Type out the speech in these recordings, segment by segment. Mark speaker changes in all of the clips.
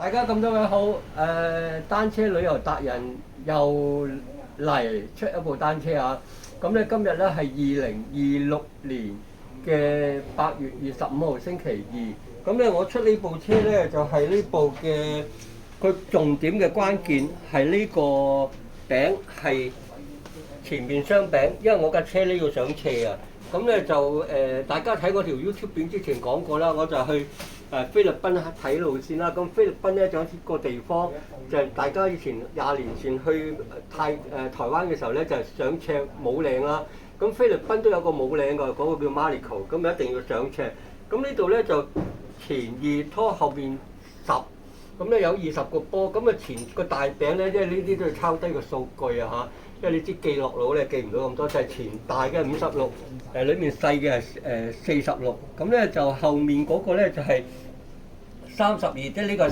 Speaker 1: 大家咁多位好，單車旅遊達人又嚟出一部單車啊！咁咧今日咧係2026年嘅8月25號星期二。咁咧我出呢部車咧就係呢部嘅個重點嘅關鍵係呢個餅係前面雙餅，因為我架車呢要上斜啊。咁咧就大家睇嗰條 YouTube 片之前講過啦，我就去菲律賓睇路線啦。咁菲律賓咧就有一個地方，就係大家以前20年前去台灣嘅時候咧，就係上斜武嶺啦。咁菲律賓都有個武嶺㗎，嗰個叫 Marico， 咁一定要上斜。咁呢度咧就前2拖後面10。咁咧有20個波，咁啊前個大餅咧，即係呢啲都係抄低個數據啊嚇，因為你知記落腦咧記唔到咁多，就係前大嘅56，裡面細嘅係46，咁咧就後面嗰個咧就係32，即係呢個係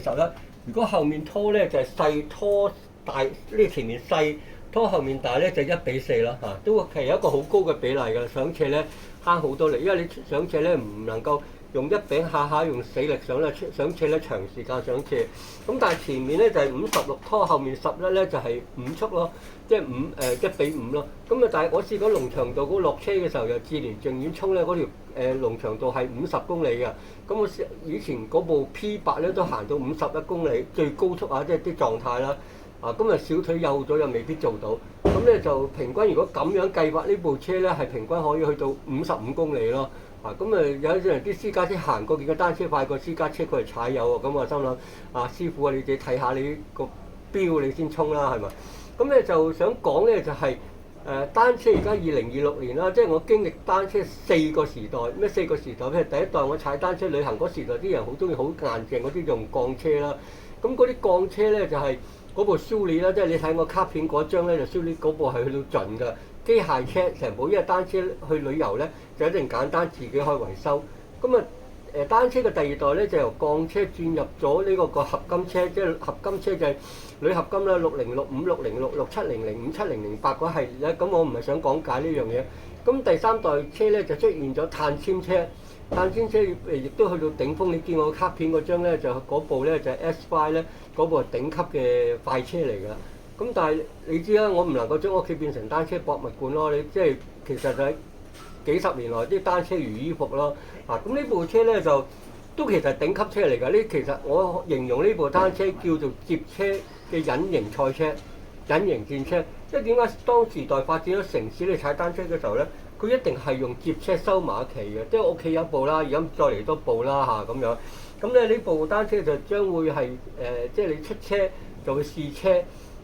Speaker 1: 30/20啦。如果後面拖咧就係細拖大，呢前面細拖後面大咧就1:4啦嚇，都係一個好高嘅比例㗎。上斜咧慳好多力，因為你上斜咧唔能夠用一餅下下用死力上咧，上斜咧長時間上斜。咁但係前面咧就係56拖，後面11咧就係5速咯，即係1:5咯。咁啊，但係我試過龍翔道嗰落車嘅時候，由志蓮淨苑涌咧嗰條龍翔道係50公里嘅。咁我以前嗰部 P8咧都行到51公里最高速啊，即係啲狀態啦。咁啊小腿幼咗又未必做到。咁咧就平均如果咁樣計劃呢部車咧係平均可以去到55公里咯。咁有啲人啲私家車行過見個單車快過私家車，佢係踩油喎。咁我心諗師傅啊，你自己睇下你個錶你先衝啦，係咪？咁咧就想講咧就係單車而家2026年啦，即係我經歷單車4個時代。咩4個時代？譬如第一代我踩單車旅行嗰時代，啲人好中意好硬淨嗰啲用鋼車啦。咁嗰啲鋼車咧就係嗰部蘇利啦，即係你睇我卡片嗰張咧，就蘇利嗰部係去到盡㗎。機械車成部，因為單車去旅遊咧就一定簡單，自己可以維修。咁單車嘅第二代咧就由鋼車轉入咗呢個合金車，即係合金車就係鋁合金啦，6065、6066、7005、7008嗰系列咧。咁我唔係想講解呢樣嘢。咁第三代車咧就出現咗碳纖車，碳纖車亦都去到頂峰。你見我卡片嗰張咧就嗰部咧就係 S5咧，嗰部係頂級嘅快車嚟㗎。咁但係你知啦，我唔能夠將屋企變成單車博物館咯。你即係其實就係幾十年來啲單車如衣服咯。咁呢部車咧就都其實係頂級車嚟㗎。呢其實我形容呢部單車叫做接車嘅隱形賽車、隱形戰車。即係點解當時代發展咗城市，你踩單車嘅時候咧，佢一定係用接車收馬期嘅。即係屋企有一部啦，而家再嚟多部啦咁樣。咁咧呢部單車就將會係即係你出車就會試車。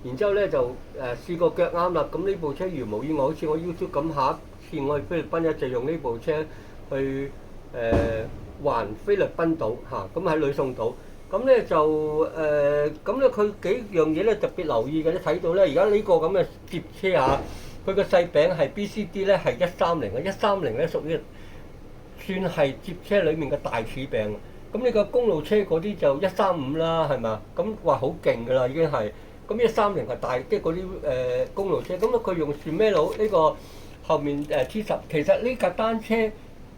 Speaker 1: 然之後咧就試過腳啱啦，咁呢部車如無意外，好似我 YouTube 咁，下一次我去菲律賓咧就用呢部車去環菲律賓島嚇，咁喺呂宋島。咁咧就咁咧佢幾樣嘢咧特別留意嘅，你睇到咧而家呢個咁嘅接車嚇，佢個細餅係 BCD 咧係130嘅，130咧屬於算係接車裡面嘅大齒餅。咁呢個公路車嗰啲就135啦，係咪？咁話好勁㗎啦，已經係。咁130係大，即係嗰啲公路車。咁佢用 Shimano 呢個後面T10，其實呢架單車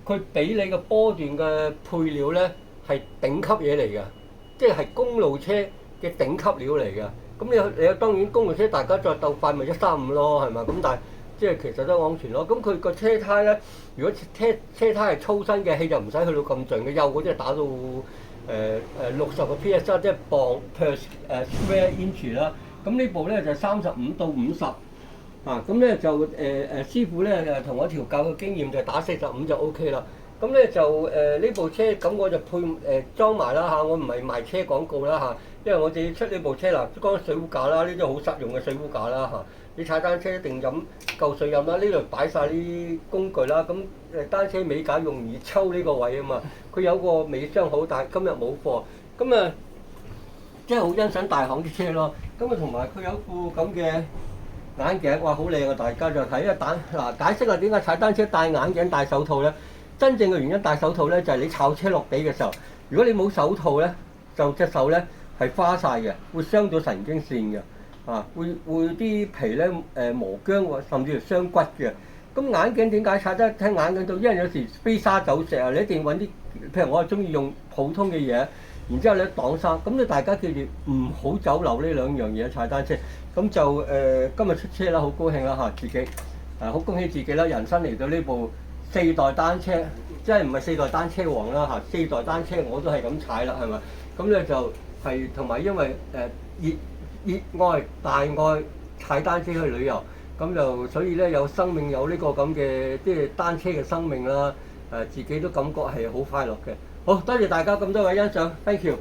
Speaker 1: 佢俾你個波段嘅配料咧係頂級嘢嚟㗎，即係公路車嘅頂級料嚟㗎。咁你當然公路車大家再鬥快咪135咯，係咪？咁但係即係其實都安全咯。咁佢個車胎咧，如果車胎係粗身嘅，氣就唔使去到咁盡嘅，幼嗰啲係打到60個 PS 啦，即係磅 per square inch 啦。咁呢部咧就35到50咁咧就師傅咧同我調教嘅經驗就打45就 OK 啦。咁咧就呢部車咁我就配裝埋啦嚇，我唔係賣車廣告啦嚇，因為我哋出呢部車嗱，講水壺架啦，呢啲好實用嘅水壺架啦嚇。你踩單車一定飲夠水飲啦，呢度擺晒啲工具啦。咁單車尾架容易抽呢個位啊嘛，佢有個尾箱好大，今日冇貨。咁即係好欣賞大行啲車咯。咁同埋佢有副咁嘅眼鏡，哇好靚啊！大家就睇解釋下點解踩單車戴眼鏡戴手套咧？真正嘅原因戴手套咧就係你炒車落地嘅時候，如果你冇手套咧，就隻手咧係花晒嘅，會傷到神經線嘅。會啲皮咧磨僵喎，甚至係傷骨嘅。咁眼鏡點解踩得睇眼鏡到？因為有時飛沙走石啊，你一定揾啲，譬如我係中意用普通嘅嘢，然之後咧擋衫，咁咧大家記住唔好走漏呢兩樣嘢踩單車。咁就今日出車啦，好高興啦嚇自己，好恭喜自己啦！人生嚟到呢部4代單車，即係唔係4代單車王啦嚇，4代單車我都係咁踩啦，係咪？咁咧就係同埋因為熱愛大愛踩單車去旅遊，咁就所以咧有生命有呢個咁嘅即係單車嘅生命啦，自己都感覺係好快樂嘅。好多謝大家咁多位欣賞 ，thank you。